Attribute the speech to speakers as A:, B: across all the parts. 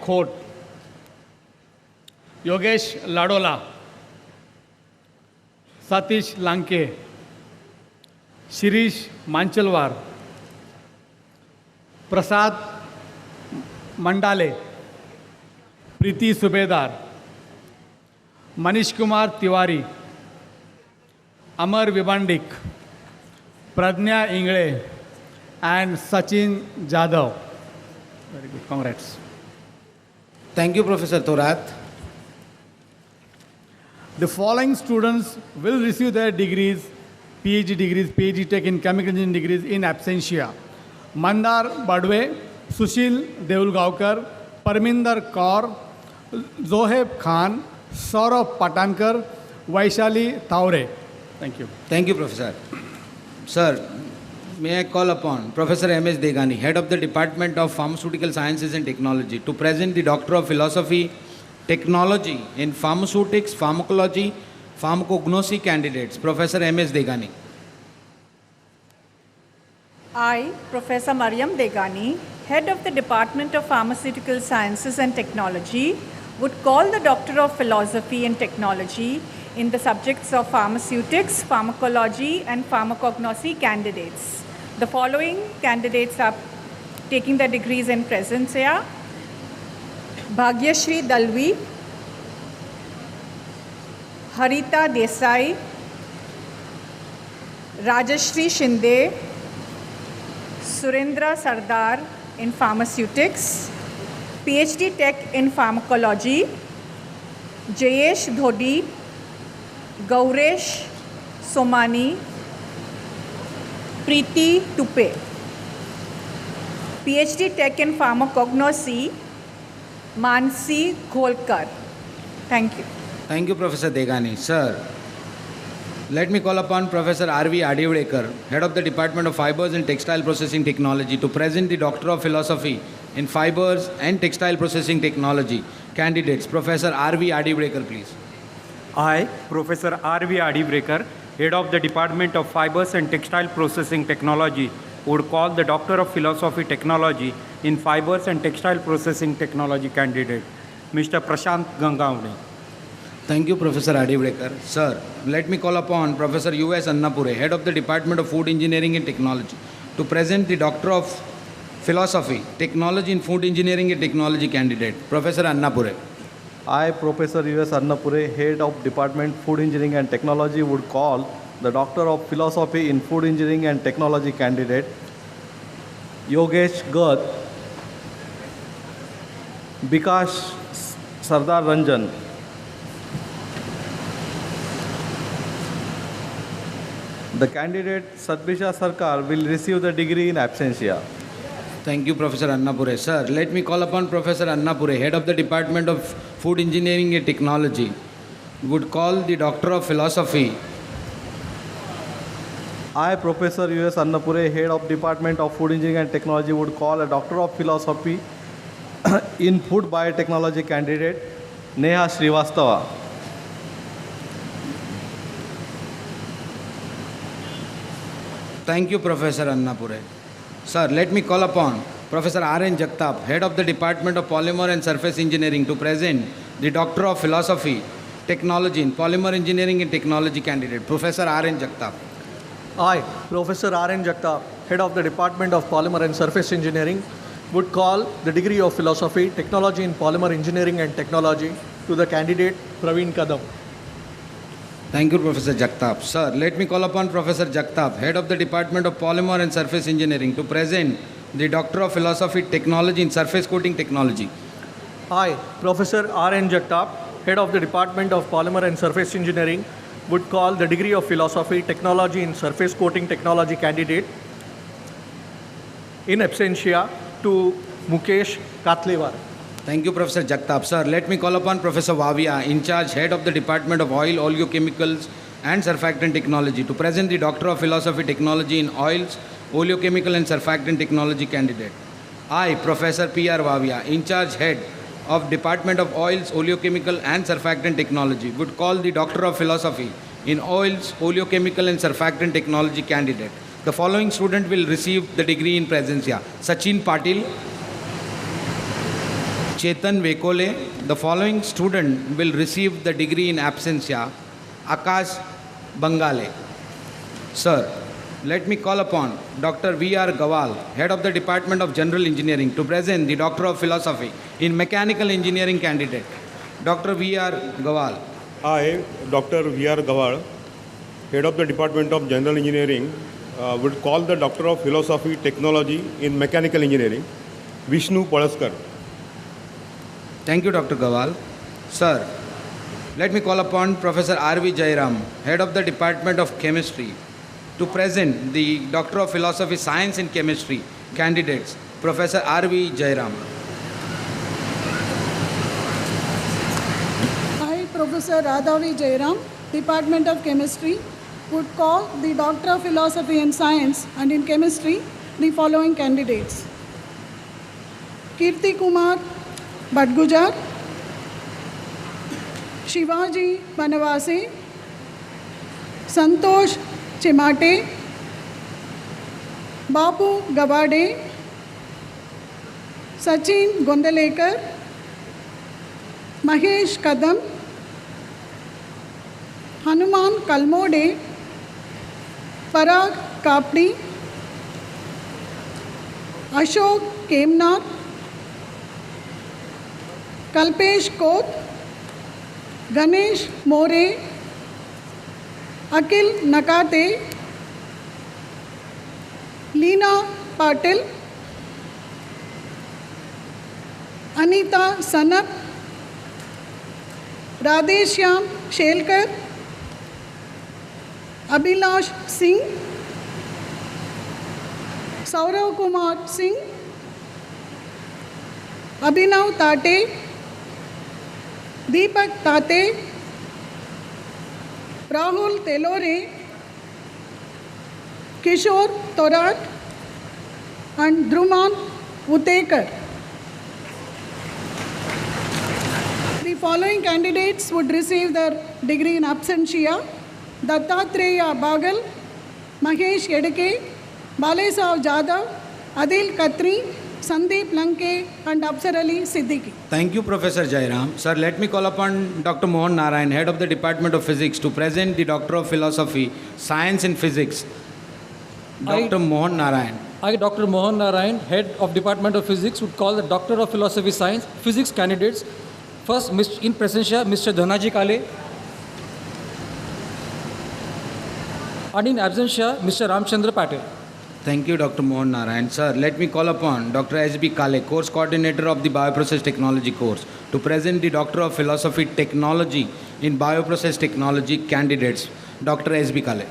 A: खोट, योगेश लाडोला, सतीश लांके, शिरीष मांचलवार, प्रसाद मंडाले, प्रीति सुबेदार, मनीष कुमार तिवारी, अमर विबांडिक, प्रज्ञा Ingle, and Sachin Jadhav. Very good, congrats.
B: Thank you, Professor Thorat.
A: The following students will receive their degrees, PhD Tech in Chemical Engineering degrees in absentia. Mandar Badwe, Sushil Devulgaonkar, Parminder Kaur, Zoheb Khan, Saurabh Patankar, Vaishali Thaure. Thank you.
B: Thank you, Professor. Sir, may I call upon Professor M.S. Degani, Head of the Department of Pharmaceutical Sciences and Technology, to present the Doctor of Philosophy, Technology in Pharmaceutics, Pharmacology, Pharmacognosy candidates. Professor M.S. Degani.
C: I, Professor Mariam Degani, Head of the Department of Pharmaceutical Sciences and Technology, would call the Doctor of Philosophy and Technology in the subjects of pharmaceutics, pharmacology, and pharmacognosy candidates. The following candidates are taking the degrees in presence here. Bhagyashri Dalvi, Harita Desai, Rajashri Shinde, Surendra Sardar in pharmaceutics, PhD Tech in pharmacology, Jayesh Dhodi, Gauresh Somani, Preeti Tupe. PhD Tech in Pharmacognosy, Mansi Gholkar. Thank you.
B: Thank you, Professor Degani. Sir, let me call upon Professor R.V. Adivadekar, Head of the Department of Fibers and Textile Processing Technology, to present the Doctor of Philosophy in Fibers and Textile Processing Technology candidates. Professor R.V. Adivadekar, please.
D: I, Professor R.V. Adivadekar, Head of the Department of Fibers and Textile Processing Technology, would call the Doctor of Philosophy Technology in Fibers and Textile Processing Technology candidate, Mr. Prashant Gangavade.
B: Thank you, Professor Adivadekar. Sir, let me call upon Professor U.S. Annapure, Head of the Department of Food Engineering and Technology, to present the Doctor of Philosophy, Technology in Food Engineering and Technology candidate, Professor Annapure.
E: I, Professor U.S. Annapure, Head of Department Food Engineering and Technology, would call the Doctor of Philosophy in Food Engineering and Technology candidate, Yogesh Garg, Bikash Sardar Ranjan. The candidate Sadbisha Sarkar will receive the degree in absentia.
B: Thank you, Professor Annapure. Sir, let me call upon Professor Annapure, Head of the Department of Food Engineering and Technology, would call the Doctor of Philosophy.
E: I, Professor U.S. Annapure, Head of Department of Food Engineering and Technology, would call a Doctor of Philosophy in Food Biotechnology candidate, Neha Srivastava.
B: Thank you, Professor Annapure. Sir, let me call upon Professor R.N. Jagtap, Head of the Department of Polymer and Surface Engineering, to present the Doctor of Philosophy, Technology in Polymer Engineering and Technology candidate, Professor R.N. Jagtap.
F: I, Professor R.N. Jagtap, Head of the Department of Polymer and Surface Engineering, would call the degree of Philosophy, Technology in Polymer Engineering and Technology to the candidate Praveen Kadam.
B: Thank you, Professor Jagtap. Sir, let me call upon Professor Jagtap, Head of the Department of Polymer and Surface Engineering, to present the Doctor of Philosophy, Technology in Surface Coating Technology.
F: I, Professor R.N. Jagtap, Head of the Department of Polymer and Surface Engineering, would call the degree of Philosophy, Technology in Surface Coating Technology candidate in absentia to Mukesh Katlewar.
B: Thank you, Professor Jagtap. Sir, let me call upon Professor Vavia, in charge, Head of the Department of Oil, Oleochemicals and Surfactant Technology, to present the Doctor of Philosophy, Technology in Oils, Oleochemical and Surfactant Technology candidate. I, Professor P.R. Vavia, in charge, Head of Department of Oils, Oleochemical and Surfactant Technology, would call the Doctor of Philosophy in Oils, Oleochemical and Surfactant Technology candidate. The following student will receive the degree in presence here: Sachin Patil, Chetan Vekole. The following student will receive the degree in absentia. Akash Bangale. Sir, let me call upon Dr. V.R. Gawal, Head of the Department of General Engineering, to present the Doctor of Philosophy in Mechanical Engineering candidate. Dr. V.R. Gawal.
G: I, Dr. V.R. Gawal, Head of the Department of General Engineering, would call the Doctor of Philosophy Technology in Mechanical Engineering, Vishnu Palaskar.
B: Thank you, Dr. Gawal. Sir, let me call upon Professor R.V. Jairam, Head of the Department of Chemistry, to present the Doctor of Philosophy Science in Chemistry candidates. Professor R.V. Jairam.
H: I, Professor Radhavi Jairam, Department of Chemistry, would call the Doctor of Philosophy in Science and in Chemistry the following candidates. Kirti Kumar Bhatgujar, Shivaji Banavasi, Santosh Chimate, Bapu Gavade, Sachin Gondalekar, Mahesh Kadam, Hanuman Kalmode, Parag Kapdi, Ashok Kemnar, Kalpesh Koth, Ganesh More, Akil Nakate, Leena Patil, Anita Sanap, Radheshyam Shelkar, Abhilash Singh, Saurav Kumar Singh, Abhinav Tate, Deepak Tate, Rahul Telore, Kishore Torat, and Dhruman Utekar. The following candidates would receive their degree in absentia: Dattatreya Bagal, Mahesh Yedeke, Balesav Jadhav, Adil Khatri, Sandeep Lanke, and Afsar Ali Siddiqui.
B: Thank you, Professor Jairam. Sir, let me call upon Dr. Mohan Narayan, Head of the Department of Physics, to present the Doctor of Philosophy, Science in Physics. Dr. Mohan Narayan.
I: I, Dr. Mohan Narayan, Head of Department of Physics, would call the Doctor of Philosophy Science Physics candidates. First, in presentia, Mr. Dhanaji Kale, and in absentia, Mr. Ramchandra Patel.
B: Thank you, Dr. Mohan Narayan. Sir, let me call upon Dr. S.B. Kale, Course Coordinator of the Bioprocess Technology course, to present the Doctor of Philosophy Technology in Bioprocess Technology candidates. Dr. S.B. Kale.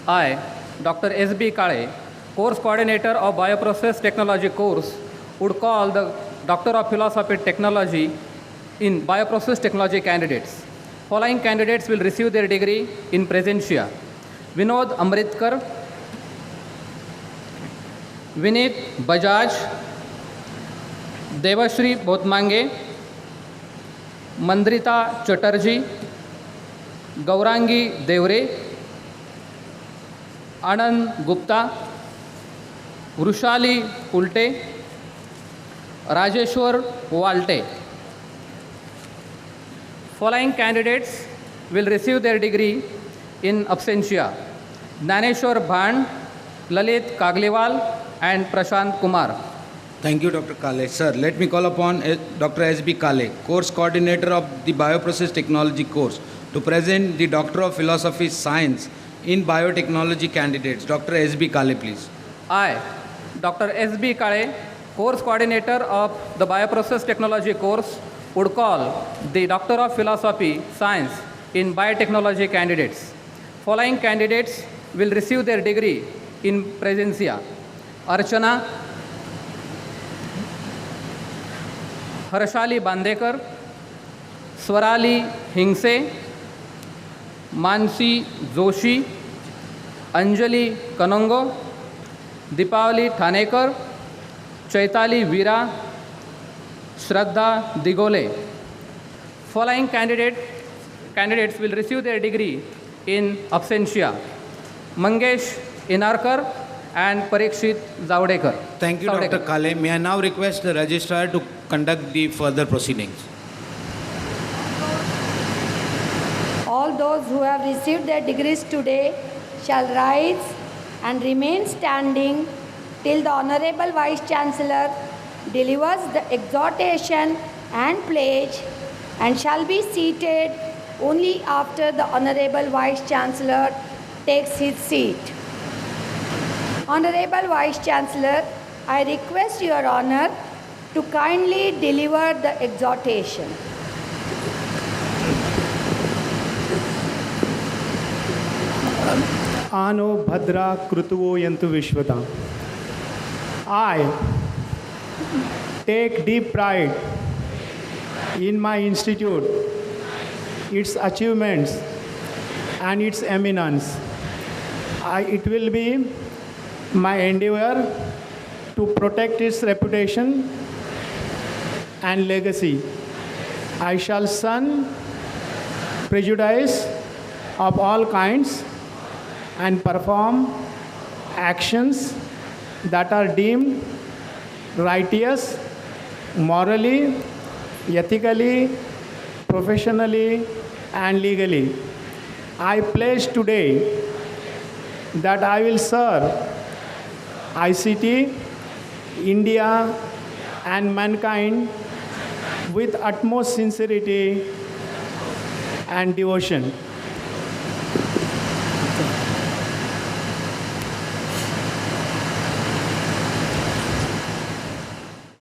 J: I, Dr. S.B. Kale, Course Coordinator of Bioprocess Technology course, would call the Doctor of Philosophy Technology in Bioprocess Technology candidates. Following candidates will receive their degree in presentia: Vinod Amritkar, Vinit Bajaj, Devashri Bhotmange, Mandrita Chatterjee, Gaurangi Devre, Anand Gupta, Vrushali Pulte, Rajeshwar Walte. Following candidates will receive their degree in absentia: Dhaneshwar Bhan, Lalit Kaglewal, and Prashant Kumar.
B: Thank you, Dr. Kale. Sir, let me call upon Dr. S.B. Kale, Course Coordinator of the Bioprocess Technology course, to present the Doctor of Philosophy Science in Biotechnology candidates. Dr. S.B. Kale, please.
J: I, Dr. S.B. Kale, Course Coordinator of the Bioprocess Technology course, would call the Doctor of Philosophy Science in Biotechnology candidates. Following candidates will receive their degree in presentia: Archana, Harshali Bandekar, Swarali Hingse, Mansi Joshi, Anjali Kanongo, Deepavali Thanekar, Chaitali Veera, Shraddha Digole. Following candidates will receive their degree in absentia: Mangesh Inarkar, and Parikshit Zavdekar.
B: Thank you, Dr. Kale. May I now request the registrar to conduct the further proceedings?
K: All those who have received their degrees today shall rise and remain standing till the Honorable Vice Chancellor delivers the exhortation and pledge, and shall be seated only after the Honorable Vice Chancellor takes his seat. Honorable Vice Chancellor, I request Your Honor to kindly deliver the exhortation.
L: Ano Bhadra Krutuvo Yantu Vishwata. I take deep pride in my institute, its achievements and its eminence. It will be my endeavor to protect its reputation and legacy. I shall shun prejudice of all kinds and perform actions that are deemed righteous, morally, ethically, professionally, and legally. I pledge today that I will serve ICT, India, and mankind with utmost sincerity and devotion.